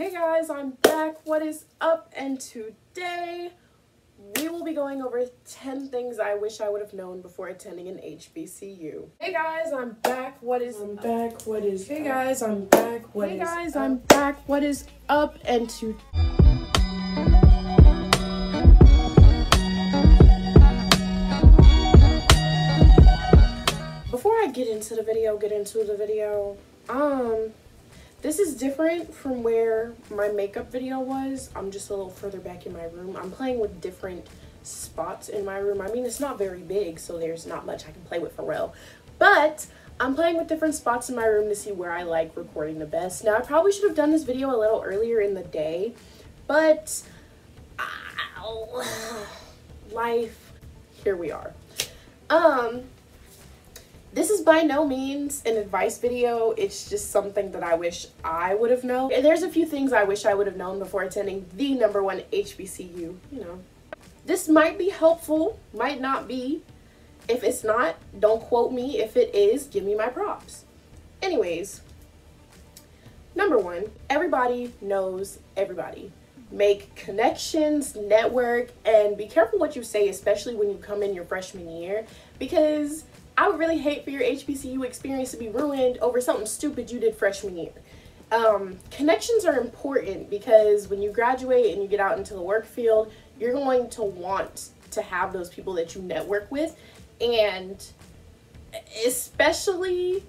Hey guys, I'm back. What is up? And today we will be going over 10 things I wish I would have known before attending an HBCU. Hey guys, I'm back. What is up? Hey guys, I'm back. I'm back. What is up? And before I get into the video, this is different from where my makeup video was. I'm just a little further back in my room. I'm playing with different spots in my room. I mean, it's not very big, so there's not much I can play with for real. But I'm playing with different spots in my room to see where I like recording the best. Now, I probably should have done this video a little earlier in the day, but life, here we are. This is by no means an advice video. It's just something that I wish I would have known. There's a few things I wish I would have known before attending the #1 HBCU, you know. This might be helpful, might not be. If it's not, don't quote me. If it is, give me my props. Anyways, #1, everybody knows everybody. Make connections, network, and be careful what you say, especially when you come in your freshman year, because I would really hate for your HBCU experience to be ruined over something stupid you did freshman year. Connections are important because when you graduate and you get out into the work field, you're going to want to have those people that you network with. And especially,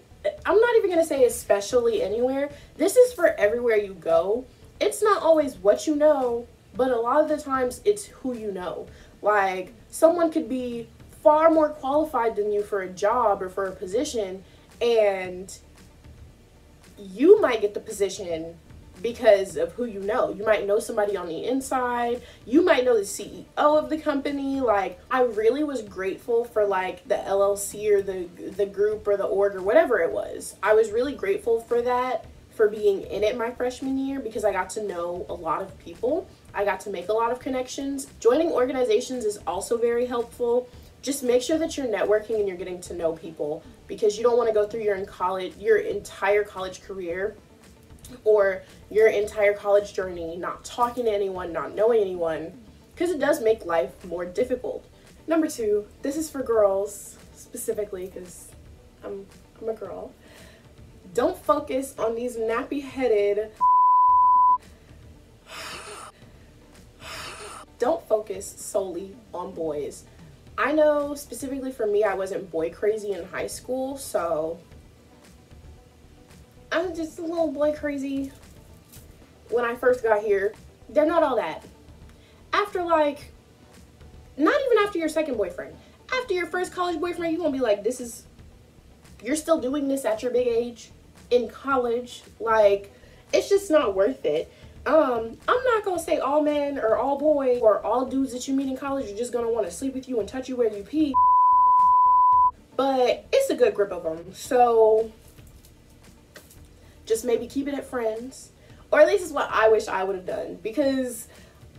I'm not even going to say especially anywhere. This is for everywhere you go. It's not always what you know, but a lot of the times it's who you know. Like, someone could be far more qualified than you for a job or for a position, and you might get the position because of who you know. You might know somebody on the inside. You might know the CEO of the company. Like, I really was grateful for like the LLC or the group or the org or whatever it was. I was really grateful for that, for being in it my freshman year, because I got to know a lot of people. I got to make a lot of connections. Joining organizations is also very helpful. Just make sure that you're networking and you're getting to know people, because you don't want to go through your entire college career or your entire college journey not talking to anyone, not knowing anyone, because it does make life more difficult. #2, this is for girls specifically, because I'm a girl. Don't focus on these nappy-headed. Don't focus solely on boys. I know specifically for me, I wasn't boy crazy in high school, so I'm just a little boy crazy when I first got here. They're not all that. After like, not even after your second boyfriend, after your first college boyfriend, you're gonna be like, you're still doing this at your big age in college. Like, it's just not worth it. I'm not gonna say all men or all boys or all dudes that you meet in college are just gonna want to sleep with you and touch you where you pee, but it's a good group of them. So just maybe keep it at friends, or at least is what I wish I would have done, because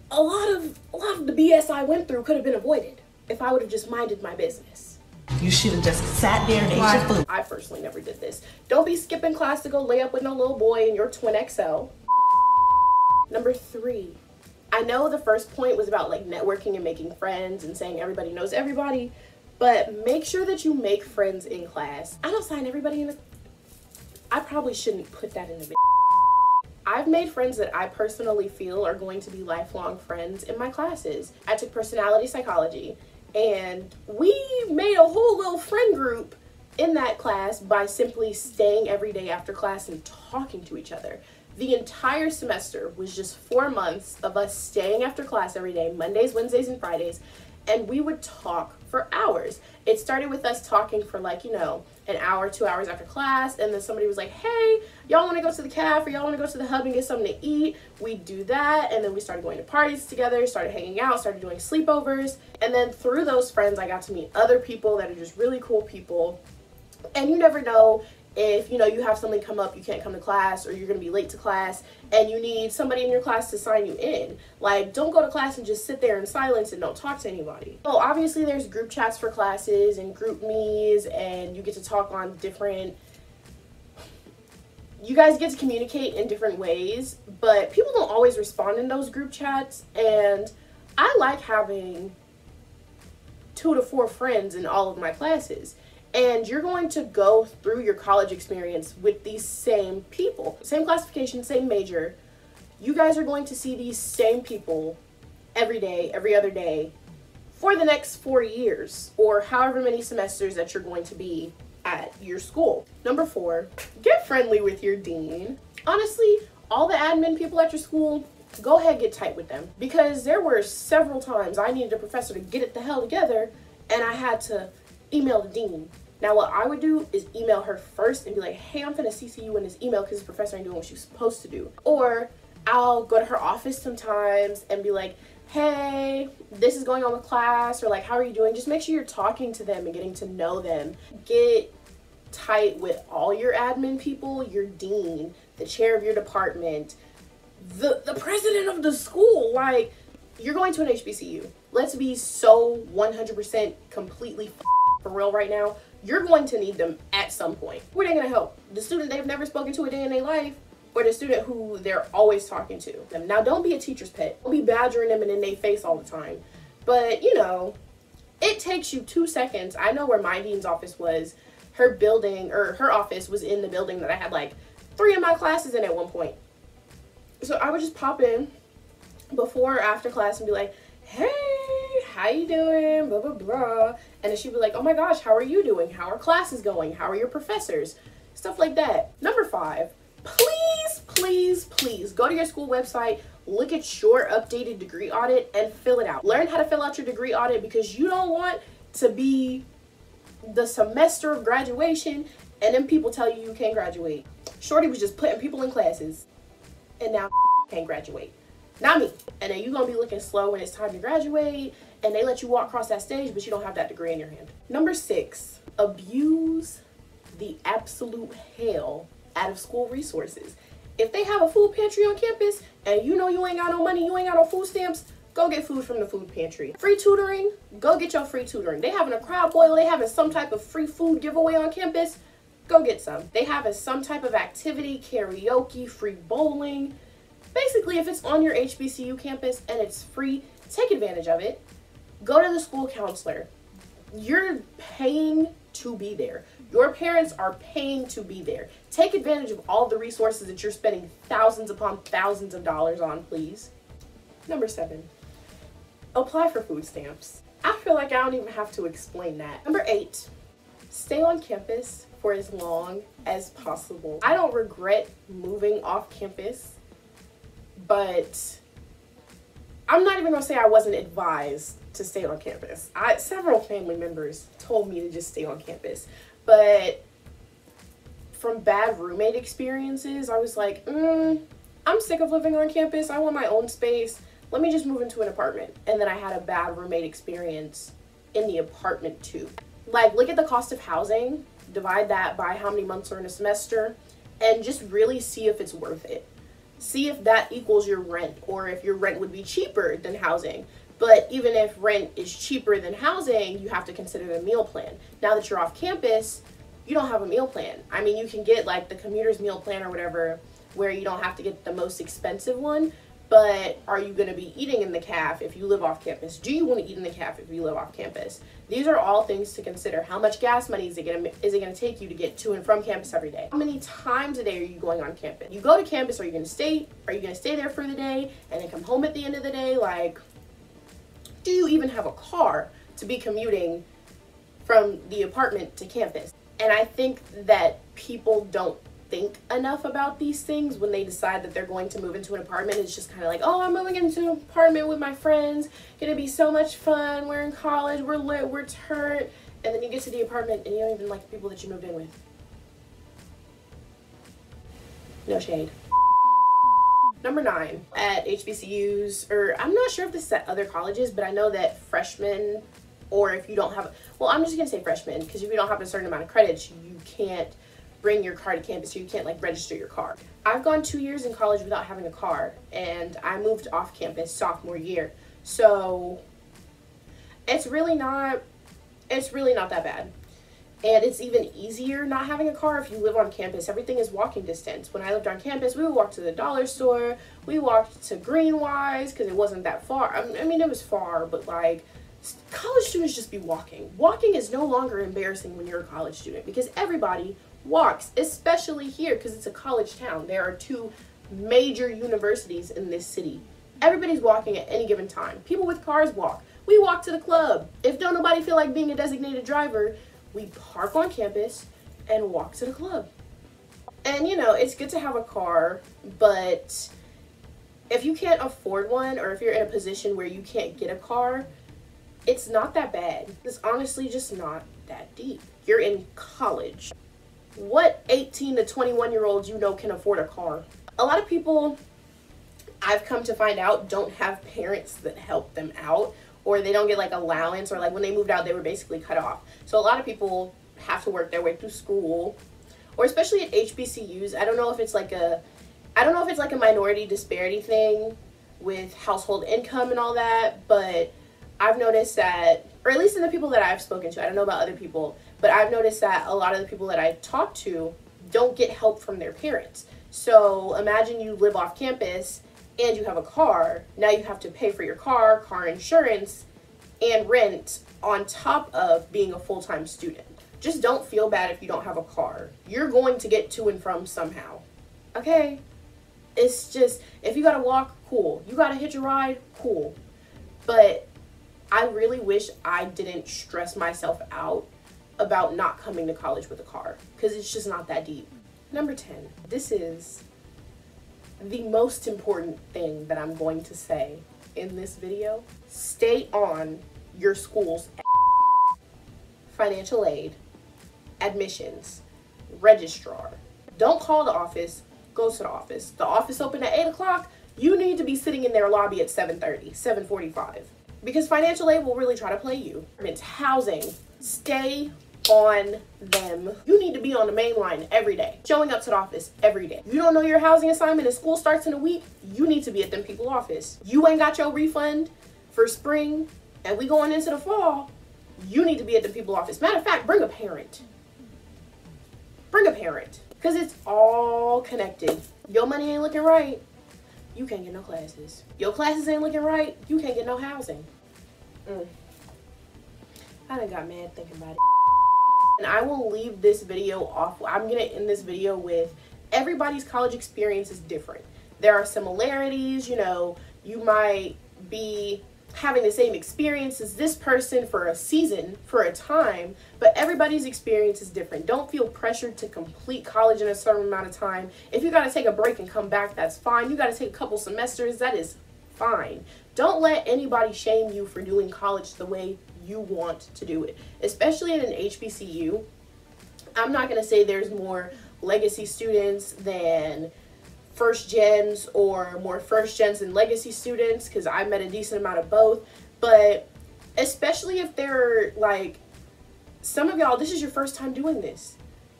a lot of the BS I went through could have been avoided if I would have just minded my business. You should have just sat there and ate your food. I personally never did this. Don't be skipping class to go lay up with no little boy in your twin XL. #3, I know the first point was about like networking and making friends and saying everybody knows everybody, but make sure that you make friends in class. I don't sign everybody in I probably shouldn't put that in a video. I've made friends that I personally feel are going to be lifelong friends in my classes. I took personality psychology, and we made a whole little friend group in that class by simply staying every day after class and talking to each other. The entire semester was just 4 months of us staying after class every day, Mondays, Wednesdays, and Fridays, and we would talk for hours. It started with us talking for like, you know, an hour, 2 hours after class, and then somebody was like, hey, y'all want to go to the cafe, or y'all want to go to the hub and get something to eat? We'd do that, and then we started going to parties together, started hanging out, started doing sleepovers, and then through those friends, I got to meet other people that are just really cool people. And you never know if, you know, you have something come up, you can't come to class, or you're going to be late to class, and you need somebody in your class to sign you in. Like, don't go to class and just sit there in silence and don't talk to anybody. So obviously there's group chats for classes and group me's, and you get to talk on different you guys get to communicate in different ways, but people don't always respond in those group chats, and I like having 2 to 4 friends in all of my classes. And you're going to go through your college experience with these same people. Same classification, same major. You guys are going to see these same people every day, every other day, for the next 4 years, or however many semesters that you're going to be at your school. Number 4, get friendly with your dean. Honestly, all the admin people at your school, go ahead, get tight with them. Because there were several times I needed a professor to get it the hell together, and I had to email the dean. Now what I would do is email her first and be like, hey, I'm gonna CC you in this email because the professor ain't doing what she's supposed to do. Or I'll go to her office sometimes and be like, hey, this is going on with class, or like, how are you doing? Just make sure you're talking to them and getting to know them. Get tight with all your admin people, your dean, the chair of your department, the president of the school. Like, you're going to an HBCU. Let's be so 100% completely for real right now. You're going to need them at some point. Who are they going to help? The student they've never spoken to a day in their life, or the student who they're always talking to? Now, don't be a teacher's pet. Don't be badgering them and in their face all the time. But, you know, it takes you 2 seconds. I know where my dean's office was. Her building, or her office was in the building that I had like 3 of my classes in at one point. So I would just pop in before or after class and be like, hey, how you doing? Blah, blah, blah. And then she'd be like, oh my gosh, how are you doing? How are classes going? How are your professors? Stuff like that. Number 5, please go to your school website, look at your updated degree audit and fill it out. Learn how to fill out your degree audit, because you don't want to be the semester of graduation and then people tell you you can't graduate. Shorty was just putting people in classes and now can't graduate. Not me. And then you're going to be looking slow when it's time to graduate, and they let you walk across that stage, but you don't have that degree in your hand. Number 6, abuse the absolute hell out of school resources. If they have a food pantry on campus and you know you ain't got no money, you ain't got no food stamps, go get food from the food pantry. Free tutoring, go get your free tutoring. They having a crowd boil, they having some type of free food giveaway on campus, go get some. They having some type of activity, karaoke, free bowling. Basically, if it's on your HBCU campus and it's free, take advantage of it. Go to the school counselor. You're paying to be there. Your parents are paying to be there. Take advantage of all the resources that you're spending thousands upon thousands of dollars on, please. Number 7, apply for food stamps. I feel like I don't even have to explain that. Number 8, stay on campus for as long as possible. I don't regret moving off campus, but I'm not even gonna say I wasn't advised to stay on campus. Several family members told me to just stay on campus, but from bad roommate experiences, I was like, I'm sick of living on campus. I want my own space. Let me just move into an apartment. And then I had a bad roommate experience in the apartment too. Like, look at the cost of housing, divide that by how many months are in a semester, and just really see if it's worth it. See if that equals your rent, or if your rent would be cheaper than housing. But even if rent is cheaper than housing, you have to consider the meal plan. Now that you're off campus, you don't have a meal plan. I mean, you can get like the commuter's meal plan or whatever, where you don't have to get the most expensive one. But are you going to be eating in the caf if you live off campus? Do you want to eat in the caf if you live off campus? These are all things to consider. How much gas money is it going to take you to get to and from campus every day? How many times a day are you going on campus? You go to campus, are you going to stay? Are you going to stay there for the day and then come home at the end of the day? Like, do you even have a car to be commuting from the apartment to campus? And I think that people don't think enough about these things when they decide that they're going to move into an apartment. It's just kind of like, oh, I'm moving into an apartment with my friends, gonna be so much fun, we're in college, we're lit, we're turned, and then you get to the apartment and you don't even like the people that you moved in with. No shade. Number 9, at HBCUs, or I'm not sure if this is at other colleges, but I know that freshmen, or if you don't have, well, I'm just gonna say freshmen, because if you don't have a certain amount of credits, you can't bring your car to campus, so you can't like register your car. I've gone 2 years in college without having a car, and I moved off campus sophomore year. So it's really not that bad. And it's even easier not having a car if you live on campus. Everything is walking distance. When I lived on campus, we would walk to the dollar store. We walked to Greenwise because it wasn't that far. I mean, it was far, but like, college students just be walking. Walking is no longer embarrassing when you're a college student because everybody walks, especially here because it's a college town. There are 2 major universities in this city. Everybody's walking at any given time. People with cars walk. We walk to the club. If don't nobody feel like being a designated driver, we park on campus and walk to the club. And you know, it's good to have a car, but if you can't afford one, or if you're in a position where you can't get a car, it's not that bad. It's honestly just not that deep. You're in college. What 18 to 21-year-olds you know can afford a car? A lot of people, I've come to find out, don't have parents that help them out, or they don't get like allowance, or like when they moved out they were basically cut off. So a lot of people have to work their way through school, or especially at HBCUs. I don't know if it's like a minority disparity thing with household income and all that, but I've noticed that, or at least in the people that I've spoken to, I don't know about other people, but I've noticed that a lot of the people that I talk to don't get help from their parents. So imagine you live off campus and you have a car. Now you have to pay for your car insurance, and rent on top of being a full-time student. Just don't feel bad if you don't have a car. You're going to get to and from somehow. Okay? It's just, if you gotta walk, cool. You gotta hitch a ride, cool. But I really wish I didn't stress myself out about not coming to college with a car, because it's just not that deep. Number 10. This is the most important thing that I'm going to say in this video. Stay on your school's financial aid, admissions, registrar. Don't call the office, go to the office. The office open at 8 o'clock, you need to be sitting in their lobby at 7:30, 7:45. Because financial aid will really try to play you. It's housing. Stay on them. You need to be on the main line every day, showing up to the office every day. You don't know your housing assignment and school starts in a week, you need to be at them people office. You ain't got your refund for spring and we going into the fall, you need to be at the people office. Matter of fact, bring a parent. Bring a parent, because it's all connected. Your money ain't looking right, you can't get no classes. Your classes ain't looking right, you can't get no housing. I done got mad thinking about it. And I will leave this video off. I'm gonna end this video with, everybody's college experience is different. There are similarities, you know, you might be having the same experience as this person for a season, for a time, but everybody's experience is different. Don't feel pressured to complete college in a certain amount of time. If you gotta take a break and come back, that's fine. You gotta take a couple semesters, that is fine. Don't let anybody shame you for doing college the way you want to do it, especially in an HBCU. I'm not gonna say there's more legacy students than first gens, or more first gens than legacy students, because I met a decent amount of both. But especially if they're like, some of y'all, this is your first time doing this.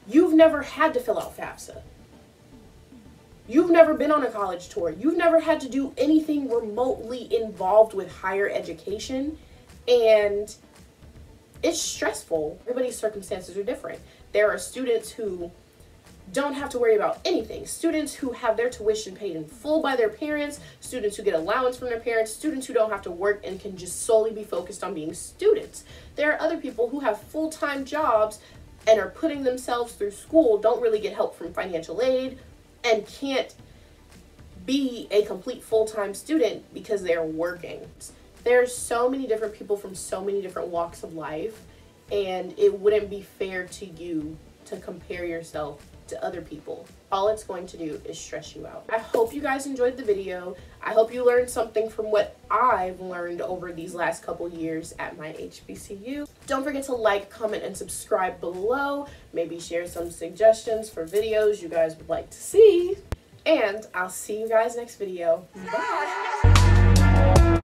You've never had to fill out FAFSA. You've never been on a college tour. You've never had to do anything remotely involved with higher education, and it's stressful. Everybody's circumstances are different. There are students who don't have to worry about anything. Students who have their tuition paid in full by their parents, students who get allowance from their parents, students who don't have to work and can just solely be focused on being students. There are other people who have full-time jobs and are putting themselves through school, don't really get help from financial aid, and can't be a complete full-time student because they're working. There's so many different people from so many different walks of life, and it wouldn't be fair to you to compare yourself to other people. All it's going to do is stress you out. I hope you guys enjoyed the video. I hope you learned something from what I've learned over these last couple years at my HBCU. Don't forget to like, comment, and subscribe below. Maybe share some suggestions for videos you guys would like to see. And I'll see you guys next video. Bye!